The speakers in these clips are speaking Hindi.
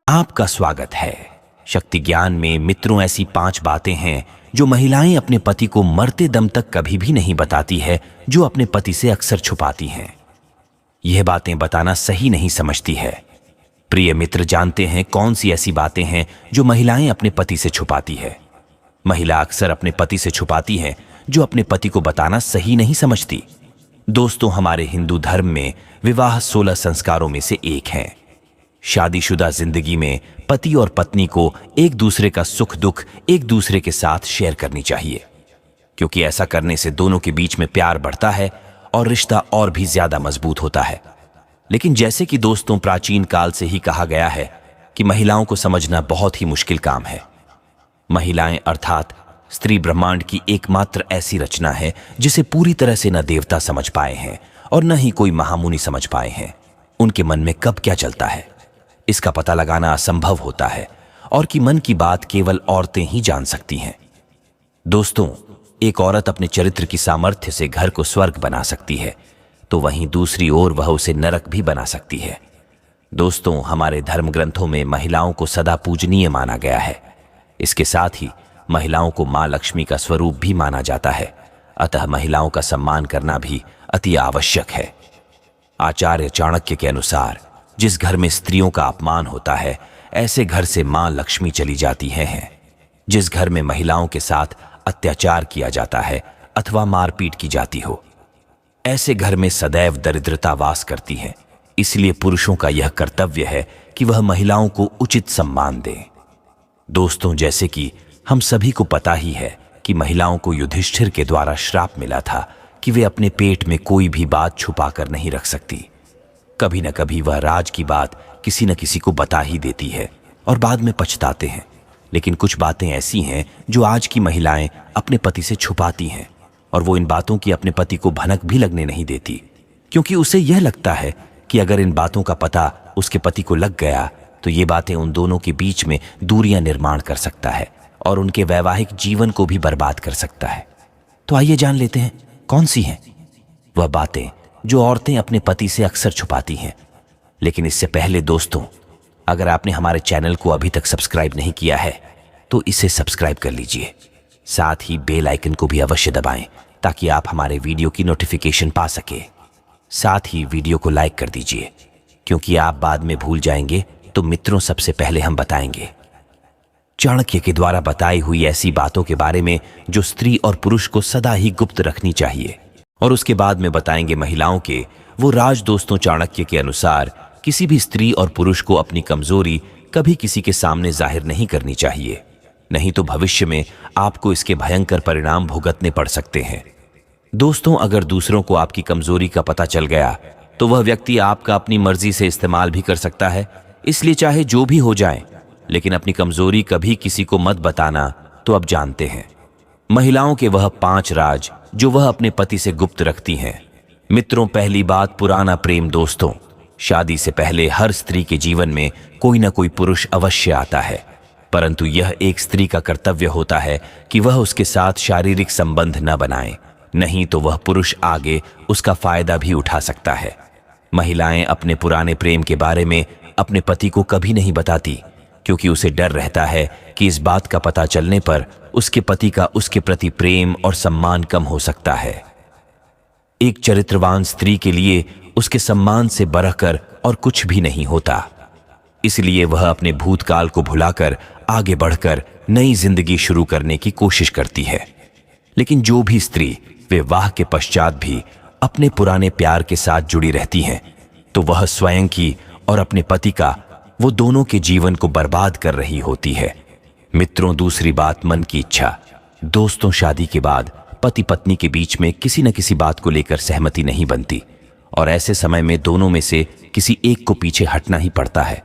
आपका स्वागत है। शक्ति ज्ञान में मित्रों ऐसी 5 बातें हैं जो महिलाएं अपने पति को मरते दम तक कभी भी नहीं बताती है, जो अपने पति से अक्सर छुपाती हैं। यह बातें बताना सही नहीं समझती है। प्रिय मित्र, जानते हैं कौन सी ऐसी बातें हैं जो महिलाएं अपने पति से छुपाती है? महिला अक्सर अपने पति से छुपाती है जो अपने पति को बताना सही नहीं समझती। दोस्तों, हमारे हिंदू धर्म में विवाह 16 संस्कारों में से एक है। शादीशुदा जिंदगी में पति और पत्नी को एक दूसरे का सुख दुख एक दूसरे के साथ शेयर करनी चाहिए, क्योंकि ऐसा करने से दोनों के बीच में प्यार बढ़ता है और रिश्ता और भी ज्यादा मजबूत होता है। लेकिन जैसे कि दोस्तों, प्राचीन काल से ही कहा गया है कि महिलाओं को समझना बहुत ही मुश्किल काम है। महिलाएं अर्थात स्त्री ब्रह्मांड की एकमात्र ऐसी रचना है जिसे पूरी तरह से न देवता समझ पाए हैं और न ही कोई महामुनि समझ पाए हैं। उनके मन में कब क्या चलता है, इसका पता लगाना असंभव होता है, और कि मन की बात केवल औरतें ही जान सकती हैं। दोस्तों, एक औरत अपने चरित्र की सामर्थ्य से घर को स्वर्ग बना सकती है, तो वहीं दूसरी ओर वह उसे नरक भी बना सकती है। दोस्तों, हमारे धर्म ग्रंथों में महिलाओं को सदा पूजनीय माना गया है। इसके साथ ही महिलाओं को मां लक्ष्मी का स्वरूप भी माना जाता है, अतः महिलाओं का सम्मान करना भी अति आवश्यक है। आचार्य चाणक्य के अनुसार जिस घर में स्त्रियों का अपमान होता है, ऐसे घर से मां लक्ष्मी चली जाती हैं। जिस घर में महिलाओं के साथ अत्याचार किया जाता है अथवा मारपीट की जाती हो, ऐसे घर में सदैव दरिद्रता वास करती है। इसलिए पुरुषों का यह कर्तव्य है कि वह महिलाओं को उचित सम्मान दें। दोस्तों, जैसे कि हम सभी को पता ही है कि महिलाओं को युधिष्ठिर के द्वारा श्राप मिला था कि वे अपने पेट में कोई भी बात छुपा कर नहीं रख सकती। कभी न कभी वह राज की बात किसी न किसी को बता ही देती है और बाद में पछताते हैं। लेकिन कुछ बातें ऐसी हैं जो आज की महिलाएं अपने पति से छुपाती हैं, और वो इन बातों की अपने पति को भनक भी लगने नहीं देती, क्योंकि उसे यह लगता है कि अगर इन बातों का पता उसके पति को लग गया तो ये बातें उन दोनों के बीच में दूरियां निर्माण कर सकता है और उनके वैवाहिक जीवन को भी बर्बाद कर सकता है। तो आइए जान लेते हैं कौन सी हैं वह बातें जो औरतें अपने पति से अक्सर छुपाती हैं। लेकिन इससे पहले दोस्तों, अगर आपने हमारे चैनल को अभी तक सब्सक्राइब नहीं किया है तो इसे सब्सक्राइब कर लीजिए। साथ ही बेल आइकन को भी अवश्य दबाएं ताकि आप हमारे वीडियो की नोटिफिकेशन पा सके। साथ ही वीडियो को लाइक कर दीजिए, क्योंकि आप बाद में भूल जाएंगे तो मित्रों, सबसे पहले हम बताएंगे चाणक्य के द्वारा बताई हुई ऐसी बातों के बारे में जो स्त्री और पुरुष को सदा ही गुप्त रखनी चाहिए, और उसके बाद में बताएंगे महिलाओं के वो राज। दोस्तों, चाणक्य के अनुसार किसी भी स्त्री और पुरुष को अपनी कमजोरी कभी किसी के सामने जाहिर नहीं करनी चाहिए, नहीं तो भविष्य में आपको इसके भयंकर परिणाम भुगतने पड़ सकते हैं। दोस्तों, अगर दूसरों को आपकी कमजोरी का पता चल गया तो वह व्यक्ति आपका अपनी मर्जी से इस्तेमाल भी कर सकता है। इसलिए चाहे जो भी हो जाए, लेकिन अपनी कमजोरी कभी किसी को मत बताना। तो अब जानते हैं महिलाओं के वह 5 राज जो वह अपने पति से गुप्त रखती हैं। मित्रों, पहली बात, पुराना प्रेम। दोस्तों, शादी से पहले हर स्त्री के जीवन में कोई ना कोई पुरुष अवश्य आता है, परंतु यह एक स्त्री का कर्तव्य होता है कि वह उसके साथ शारीरिक संबंध न बनाए, नहीं तो वह पुरुष आगे उसका फायदा भी उठा सकता है। महिलाएं अपने पुराने प्रेम के बारे में अपने पति को कभी नहीं बताती, क्योंकि उसे डर रहता है कि इस बात का पता चलने पर उसके पति का उसके प्रति प्रेम और सम्मान कम हो सकता है। एक चरित्रवान स्त्री के लिए उसके सम्मान से बढ़कर और कुछ भी नहीं होता। इसलिए वह अपने भूतकाल को भुलाकर आगे बढ़कर नई जिंदगी शुरू करने की कोशिश करती है। लेकिन जो भी स्त्री विवाह के पश्चात भी अपने पुराने प्यार के साथ जुड़ी रहती हैं, तो वह स्वयं की और अपने पति का, वो दोनों के जीवन को बर्बाद कर रही होती है। मित्रों, दूसरी बात, मन की इच्छा। दोस्तों, शादी के बाद पति पत्नी के बीच में किसी न किसी बात को लेकर सहमति नहीं बनती, और ऐसे समय में दोनों में से किसी एक को पीछे हटना ही पड़ता है।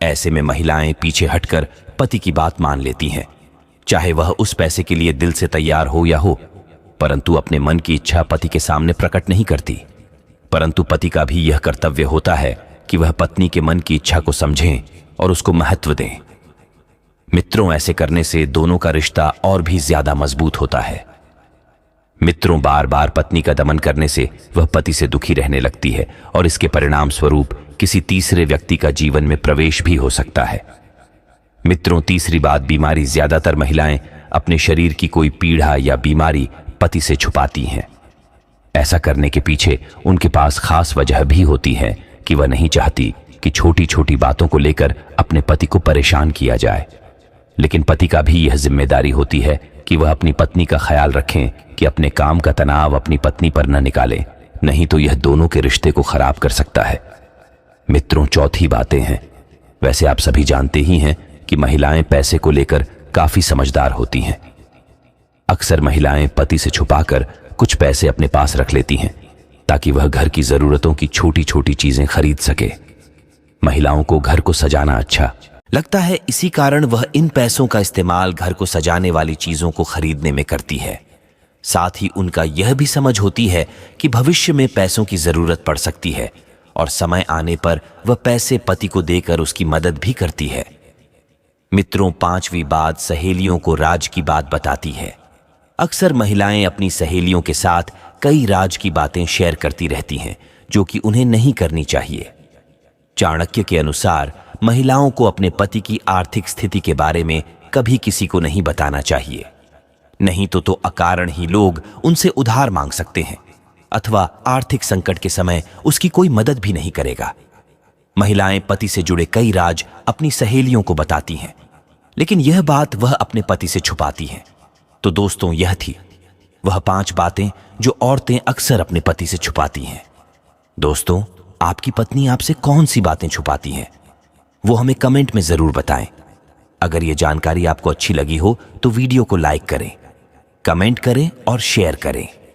ऐसे में महिलाएं पीछे हटकर पति की बात मान लेती हैं, चाहे वह उस पैसे के लिए दिल से तैयार हो या हो, परंतु अपने मन की इच्छा पति के सामने प्रकट नहीं करती। परंतु पति का भी यह कर्तव्य होता है कि वह पत्नी के मन की इच्छा को समझें और उसको महत्व दें। मित्रों, ऐसे करने से दोनों का रिश्ता और भी ज्यादा मजबूत होता है। मित्रों, बार बार पत्नी का दमन करने से वह पति से दुखी रहने लगती है और इसके परिणाम स्वरूप किसी तीसरे व्यक्ति का जीवन में प्रवेश भी हो सकता है। मित्रों, तीसरी बात, बीमारी। ज्यादातर महिलाएं अपने शरीर की कोई पीड़ा या बीमारी पति से छुपाती हैं। ऐसा करने के पीछे उनके पास खास वजह भी होती है कि वह नहीं चाहती कि छोटी छोटी बातों को लेकर अपने पति को परेशान किया जाए। लेकिन पति का भी यह जिम्मेदारी होती है कि वह अपनी पत्नी का ख्याल रखें कि अपने काम का तनाव अपनी पत्नी पर न निकालें, नहीं तो यह दोनों के रिश्ते को खराब कर सकता है। मित्रों, चौथी बातें हैं। वैसे आप सभी जानते ही हैं कि महिलाएं पैसे को लेकर काफी समझदार होती हैं। अक्सर महिलाएं पति से छुपाकर कुछ पैसे अपने पास रख लेती हैं ताकि वह घर की जरूरतों की छोटी छोटी चीजें खरीद सके। महिलाओं को घर को सजाना अच्छा लगता है, इसी कारण वह इन पैसों का इस्तेमाल घर को सजाने वाली चीजों को खरीदने में करती है। साथ ही उनका यह भी समझ होती है कि भविष्य में पैसों की जरूरत पड़ सकती है और समय आने पर वह पैसे पति को देकर उसकी मदद भी करती है। मित्रों, पांचवी बात, सहेलियों को राज की बात बताती है। अक्सर महिलाएं अपनी सहेलियों के साथ कई राज की बातें शेयर करती रहती हैं जो कि उन्हें नहीं करनी चाहिए। चाणक्य के अनुसार महिलाओं को अपने पति की आर्थिक स्थिति के बारे में कभी किसी को नहीं बताना चाहिए, नहीं तो अकारण ही लोग उनसे उधार मांग सकते हैं अथवा आर्थिक संकट के समय उसकी कोई मदद भी नहीं करेगा। महिलाएं पति से जुड़े कई राज अपनी सहेलियों को बताती हैं, लेकिन यह बात वह अपने पति से छुपाती हैं। तो दोस्तों, यह थी वह 5 बातें जो औरतें अक्सर अपने पति से छुपाती हैं। दोस्तों, आपकी पत्नी आपसे कौन सी बातें छुपाती हैं, वो हमें कमेंट में जरूर बताएं। अगर यह जानकारी आपको अच्छी लगी हो तो वीडियो को लाइक करें, कमेंट करें और शेयर करें।